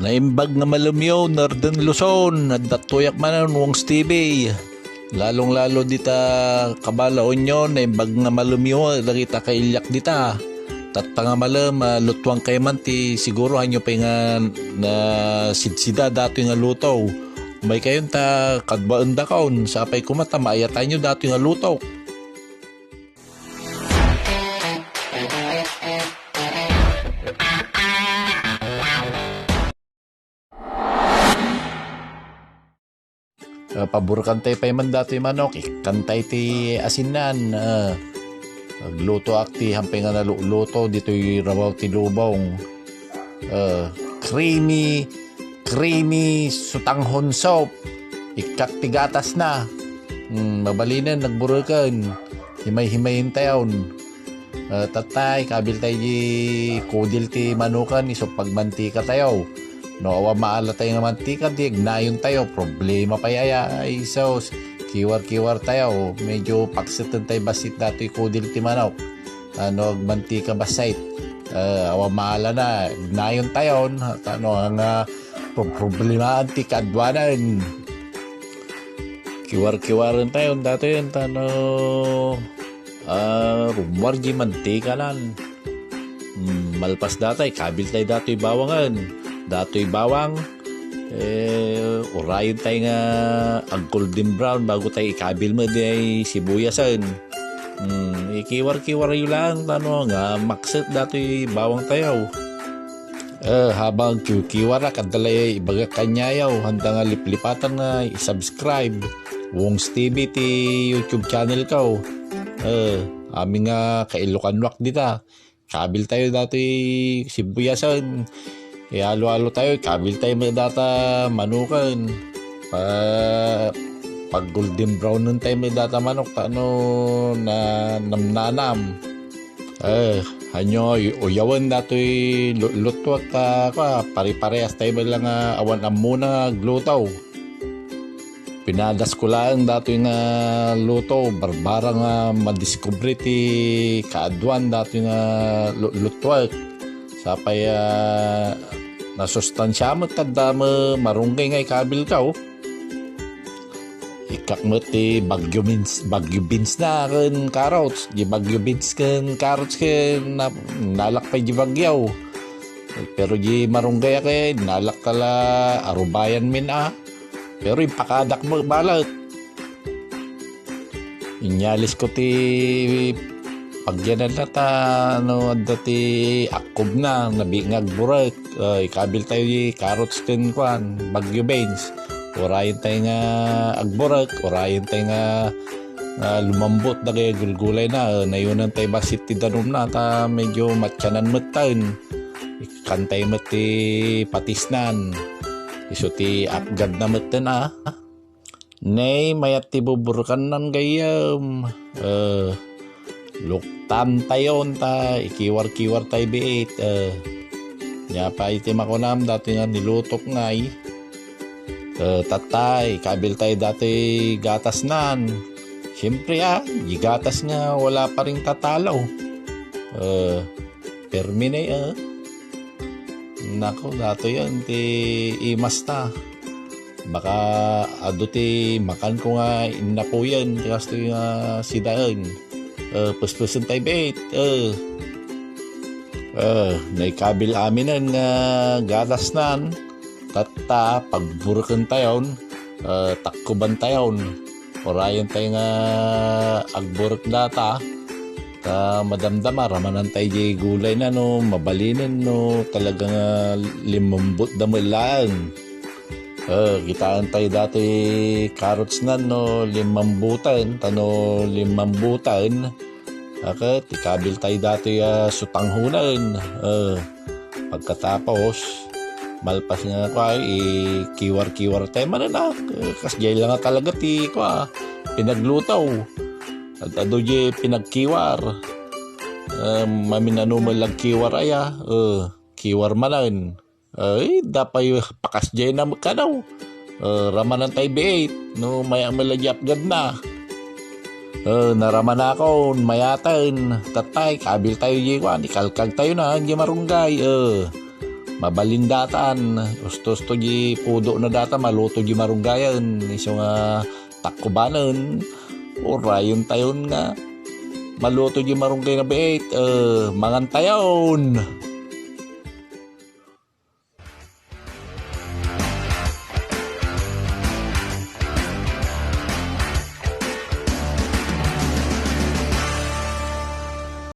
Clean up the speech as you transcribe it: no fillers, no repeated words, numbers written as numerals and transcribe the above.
Naimbag nga malumyo, Northern Luzon, nadatuyak manan wong Stevie. Lalong-lalo dita kabalaon yun, naimbag nga malumyo, nakita kailyak dita. Tatta nga malam, lutwang kay man ti siguro hanyo pa nga na sidsida dato nga luto. May kayon ta kadbaan da kaon, sapay kumata maayatan nyo dato nga luto. Pabor kantay pa man dato yung manok, kantay ti asinan, luto akti hampay nga naluto dito yung rabaw ti lubong, creamy sutanghon soup, ikak ti gatas na, mabalinan nagburukan, himay-himayin tayon, tatay kabil tayo di kudil ti manukan iso pagmantika tayo. No, awa maala tayo nga mantika, di ignayon tayo, problema pa yaya, ay so, kiwar-kiwar tayo, medyo paksitan tayo basit dati kudil ti manok, mantika basit, awa maala na, ignayon tayo, ang problema ti kadwanan, kiwar-kiwaran tayo, dati yun, rumwar di mantika lan, malpas dati, kabil tayo dati bawangan, dato'y bawang, urayon tayo nga ang golden brown bago tayo ikabil mo di ay sibuyasan. Ikiwar-kiwar yun lang, nga makset dato'y bawang tayo. Habang kiwara, kadalay ibaga kanyayaw, handa nga liplipatan nga i-subscribe. Wong Stevie ti YouTube channel ko. Aming nga kailukanwak dita. Kabil tayo dato'y sibuyasan. Halo-halo tayo, kabil tayo may data manukan. Pag golden brown nun tayo may data manok, na namnanam. Hanyo, uyawan dato'y lutwag ka, pari-parehas tayo ba lang awan muna glutaw. Pinadas ko lang dato'y nga luto, barbara nga madiskubre ti kaadwan dato'y nga lutwag. Sapay nasustansya mo kada mo marunggay nga ikabil ka ikak mo ti bagyo beans na kan carrots di bagyo beans kan carrots kan nalakpay di bagyaw pero di marunggay kay nalak kala arubayan min pero ipakadak mo balat inyalis ko ti pagyanan na dati akob na nabingag burak ikabil tayo di carrots ken kwan bagyo beans orayin tayo nga agburak orayin tayo nga lumambot na kaya gulgulay na nayunan tayo basit ti danom na medyo matyanan matan ikantay mati patisnan iso ti apgad na matan nay mayat ti buburkan nan gayam luktan tayon ikiwar-kiwar tayo biit nya pa iti makunam dati nga nilutok ngay tatay kabil tayo dati gatas nan siyempre di gatas nga wala pa rin tatalaw permine nako dato yan ti imas na baka ado ti makan ko nga inapuyan kasto nga sidaan puspusan tayo bait naikabil aminan nga gatas nan tata pagburukan tayon takkuban tayon orayan tayo nga agburuk data madamdama ramanan tayo di gulay na mabalinan talagang limambot damulan kitaan tayo dati carrots na limambutan tikabil tayo dati sutanghunan pagkatapos malpas nga kiwar-kiwar tayo manana kasjay lang talaga ti pinaglutaw at ado di pinagkiwar maminanumal lang kiwar kiwar manan dapat pakasjay na magkanaw ramanan tayo biit maya malagyap gad na naraman ako mayatan tatay kabil tayo di ikalkag tayo na di marunggay mabalindatan ustos to di pudo na data maluto di marunggayan iso nga takubanan o rayon tayon nga maluto di marunggay na beet mangan tayon